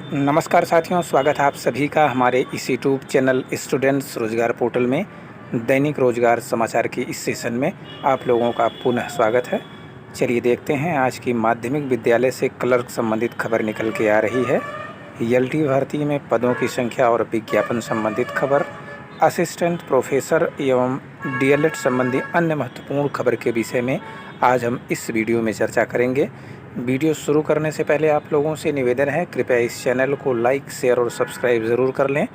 नमस्कार साथियों, स्वागत है आप सभी का हमारे इस यूट्यूब चैनल स्टूडेंट्स रोजगार पोर्टल में दैनिक रोजगार समाचार के इस सेशन में आप लोगों का पुनः स्वागत है। चलिए देखते हैं आज की माध्यमिक विद्यालय से क्लर्क संबंधित खबर निकल के आ रही है। एलटी भर्ती में पदों की संख्या और विज्ञापन संबंधित खबर, असिस्टेंट प्रोफेसर एवं डीएलएड संबंधी अन्य महत्वपूर्ण खबर के विषय में आज हम इस वीडियो में चर्चा करेंगे। वीडियो शुरू करने से पहले आप लोगों से निवेदन है, कृपया इस चैनल को लाइक, शेयर और सब्सक्राइब ज़रूर कर लें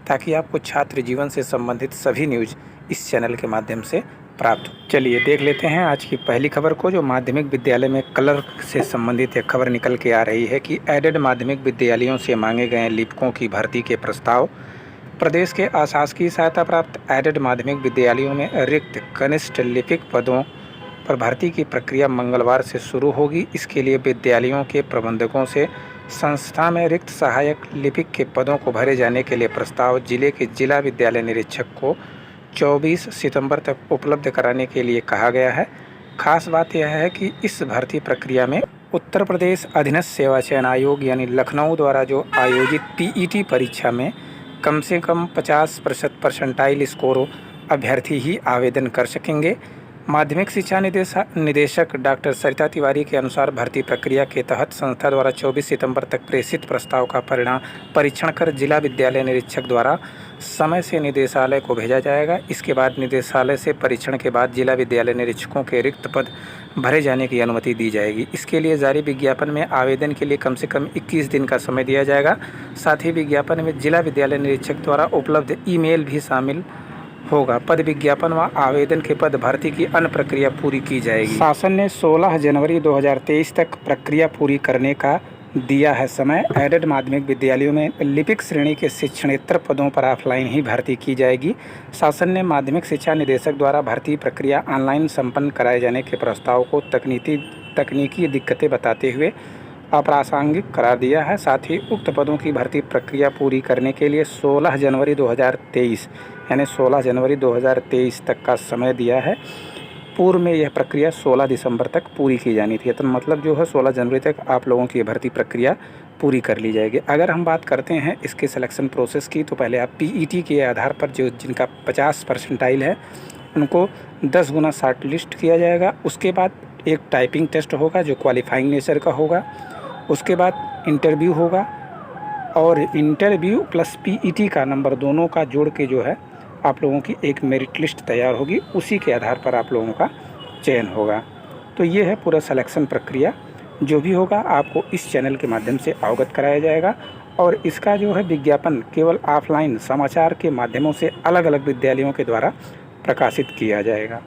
ताकि आपको छात्र जीवन से संबंधित सभी न्यूज़ इस चैनल के माध्यम से प्राप्त हो। चलिए देख लेते हैं आज की पहली खबर को, जो माध्यमिक विद्यालय में क्लर्क से संबंधित एक खबर निकल के आ रही है कि एडेड माध्यमिक विद्यालयों से मांगे गए लिपिकों की भर्ती के प्रस्ताव। प्रदेश के अशासकीय सहायता प्राप्त एडेड माध्यमिक विद्यालयों में रिक्त कनिष्ठ लिपिक पदों पर भर्ती की प्रक्रिया मंगलवार से शुरू होगी। इसके लिए विद्यालयों के प्रबंधकों से संस्था में रिक्त सहायक लिपिक के पदों को भरे जाने के लिए प्रस्ताव जिले के जिला विद्यालय निरीक्षक को 24 सितंबर तक उपलब्ध कराने के लिए कहा गया है। खास बात यह है कि इस भर्ती प्रक्रिया में उत्तर प्रदेश अधीनस्थ सेवा चयन आयोग यानी लखनऊ द्वारा जो आयोजित पीईटी परीक्षा में कम से कम 50% परसेंटाइल स्कोर अभ्यर्थी ही आवेदन कर सकेंगे। माध्यमिक शिक्षा निदेशक डॉक्टर सरिता तिवारी के अनुसार भर्ती प्रक्रिया के तहत संस्था द्वारा 24 सितंबर तक प्रेषित प्रस्ताव का परीक्षण कर जिला विद्यालय निरीक्षक द्वारा समय से निदेशालय को भेजा जाएगा। इसके बाद निदेशालय से परीक्षण के बाद जिला विद्यालय निरीक्षकों के रिक्त पद भरे जाने की अनुमति दी जाएगी। इसके लिए जारी विज्ञापन में आवेदन के लिए कम से कम 21 दिन का समय दिया जाएगा। साथ ही विज्ञापन में जिला विद्यालय निरीक्षक द्वारा उपलब्ध ईमेल भी शामिल होगा। पद विज्ञापन व आवेदन के पद भर्ती की अन्य प्रक्रिया पूरी की जाएगी। शासन ने 16 जनवरी 2023 तक प्रक्रिया पूरी करने का दिया है समय। एडेड माध्यमिक विद्यालयों में लिपिक श्रेणी के शिक्षणेतर पदों पर ऑफलाइन ही भर्ती की जाएगी। शासन ने माध्यमिक शिक्षा निदेशक द्वारा भर्ती प्रक्रिया ऑनलाइन संपन्न कराए जाने के प्रस्ताव को तकनीकी दिक्कतें बताते हुए अप्रासंगिक करार दिया है। साथ ही उक्त पदों की भर्ती प्रक्रिया पूरी करने के लिए 16 जनवरी 2023 यानी 16 जनवरी 2023 तक का समय दिया है। पूर्व में यह प्रक्रिया 16 दिसंबर तक पूरी की जानी थी। तो मतलब जो है 16 जनवरी तक आप लोगों की भर्ती प्रक्रिया पूरी कर ली जाएगी। अगर हम बात करते हैं इसके सिलेक्शन प्रोसेस की, तो पहले आप पीईटी के आधार पर जो जिनका 50 परसेंटाइल है उनको 10 गुना शॉर्ट लिस्ट किया जाएगा। उसके बाद एक टाइपिंग टेस्ट होगा जो क्वालिफाइंग नेचर का होगा। उसके बाद इंटरव्यू होगा और इंटरव्यू प्लस पीईटी का नंबर दोनों का जोड़ के जो है आप लोगों की एक मेरिट लिस्ट तैयार होगी। उसी के आधार पर आप लोगों का चयन होगा। तो ये है पूरा सिलेक्शन प्रक्रिया। जो भी होगा आपको इस चैनल के माध्यम से अवगत कराया जाएगा और इसका जो है विज्ञापन केवल ऑफलाइन समाचार के माध्यमों से अलग अलग विद्यालयों के द्वारा प्रकाशित किया जाएगा।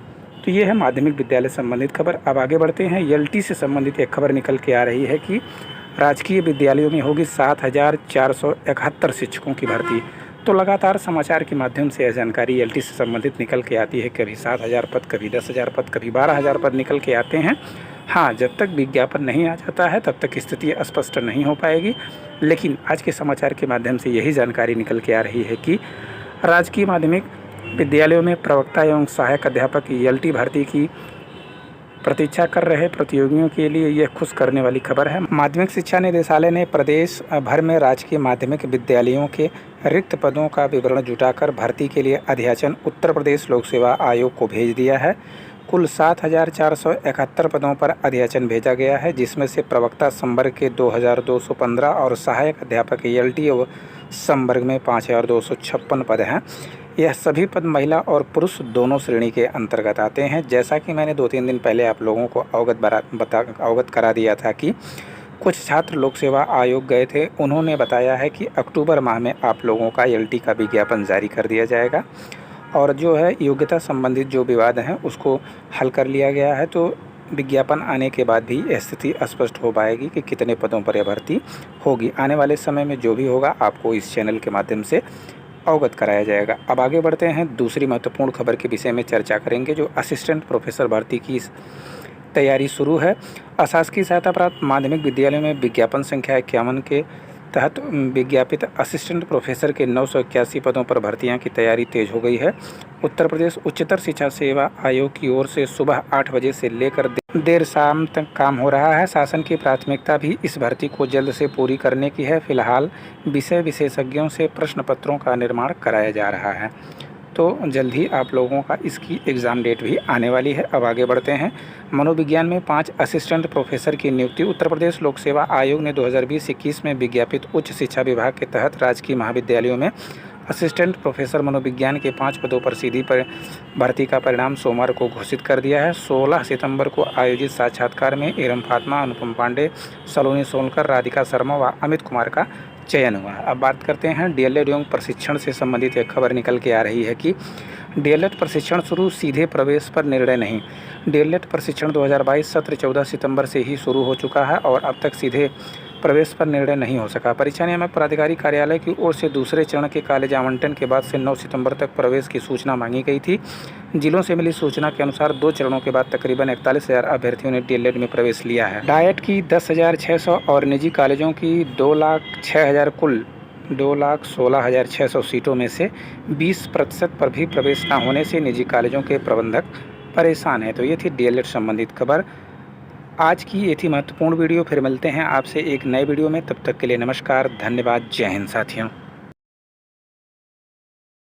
तो ये है माध्यमिक विद्यालय संबंधित खबर। अब आगे बढ़ते हैं। एलटी से संबंधित एक खबर निकल के आ रही है कि राजकीय विद्यालयों में होगी 7,471 शिक्षकों की भर्ती। तो लगातार समाचार के माध्यम से यह जानकारी एलटी से संबंधित निकल के आती है। कभी 7,000 पद, कभी 10,000 पद, कभी 12,000 पद निकल के आते हैं। हाँ, जब तक विज्ञापन नहीं आ जाता है तब तक स्थिति स्पष्ट नहीं हो पाएगी। लेकिन आज के समाचार के माध्यम से यही जानकारी निकल के आ रही है कि राजकीय माध्यमिक विद्यालयों में प्रवक्ता एवं सहायक अध्यापक एलटी भर्ती की प्रतीक्षा कर रहे प्रतियोगियों के लिए यह खुश करने वाली खबर है। माध्यमिक शिक्षा निदेशालय ने प्रदेश भर में राजकीय माध्यमिक विद्यालयों के रिक्त पदों का विवरण जुटाकर भर्ती के लिए अध्याचन उत्तर प्रदेश लोक सेवा आयोग को भेज दिया है। कुल 7,471 पदों पर अध्याचन भेजा गया है, जिसमें से प्रवक्ता संवर्ग के 2,215 और सहायक अध्यापक एलटी संवर्ग में 5,256 पद हैं। यह सभी पद महिला और पुरुष दोनों श्रेणी के अंतर्गत आते हैं। जैसा कि मैंने 2-3 दिन पहले आप लोगों को अवगत करा दिया था कि कुछ छात्र लोक सेवा आयोग गए थे। उन्होंने बताया है कि अक्टूबर माह में आप लोगों का एलटी का विज्ञापन जारी कर दिया जाएगा और जो है योग्यता संबंधित जो विवाद हैं उसको हल कर लिया गया है। तो विज्ञापन आने के बाद भी स्थिति स्पष्ट हो पाएगी कि कितने पदों पर यह भर्ती होगी। आने वाले समय में जो भी होगा आपको इस चैनल के माध्यम से अवगत कराया जाएगा। अब आगे बढ़ते हैं, दूसरी महत्वपूर्ण खबर के विषय में चर्चा करेंगे, जो असिस्टेंट प्रोफेसर भर्ती की तैयारी शुरू है। अशासकीय सहायता प्राप्त माध्यमिक विद्यालयों में विज्ञापन संख्या 51 के तहत विज्ञापित असिस्टेंट प्रोफेसर के 981 पदों पर भर्तियां की तैयारी तेज हो गई है। उत्तर प्रदेश उच्चतर शिक्षा सेवा आयोग की ओर से सुबह 8 बजे से लेकर देर शाम तक काम हो रहा है। शासन की प्राथमिकता भी इस भर्ती को जल्द से पूरी करने की है। फिलहाल विषय विशेषज्ञों से प्रश्न पत्रों का निर्माण कराया जा रहा है, तो जल्द ही आप लोगों का इसकी एग्ज़ाम डेट भी आने वाली है। अब आगे बढ़ते हैं। मनोविज्ञान में 5 असिस्टेंट प्रोफेसर की नियुक्ति। उत्तर प्रदेश लोक सेवा आयोग ने 2020-21 में विज्ञापित उच्च शिक्षा विभाग के तहत राजकीय महाविद्यालयों में असिस्टेंट प्रोफेसर मनोविज्ञान के 5 पदों पर सीधी भर्ती का परिणाम सोमवार को घोषित कर दिया है। 16 सितंबर को आयोजित साक्षात्कार में इरम फातिमा, अनुपम पांडे, सलोनी सोनकर, राधिका शर्मा व अमित कुमार का चयन हुआ। अब बात करते हैं डीएलएड एवं प्रशिक्षण से संबंधित एक खबर निकल के आ रही है कि डीएलएड प्रशिक्षण शुरू, सीधे प्रवेश पर निर्णय नहीं। डीएलएड प्रशिक्षण 2022 सत्र 14 सितंबर से ही शुरू हो चुका है और अब तक सीधे प्रवेश पर निर्णय नहीं हो सका। परीक्षा नियामक प्राधिकारी कार्यालय की ओर से दूसरे चरण के कॉलेज आवंटन के बाद से 9 सितंबर तक प्रवेश की सूचना मांगी गई थी। जिलों से मिली सूचना के अनुसार 2 चरणों के बाद तकरीबन 41,000 अभ्यर्थियों ने डीएलएड में प्रवेश लिया है। डाइट की 10,600 और निजी कॉलेजों की 2,06,000 कुल 2,16,600 सीटों में से 20% पर भी प्रवेश न होने से निजी कॉलेजों के प्रबंधक परेशान हैं। तो ये थी डीएलएड संबंधित खबर। आज की ये थी महत्वपूर्ण वीडियो। फिर मिलते हैं आपसे एक नए वीडियो में, तब तक के लिए नमस्कार, धन्यवाद, जय हिंद साथियों।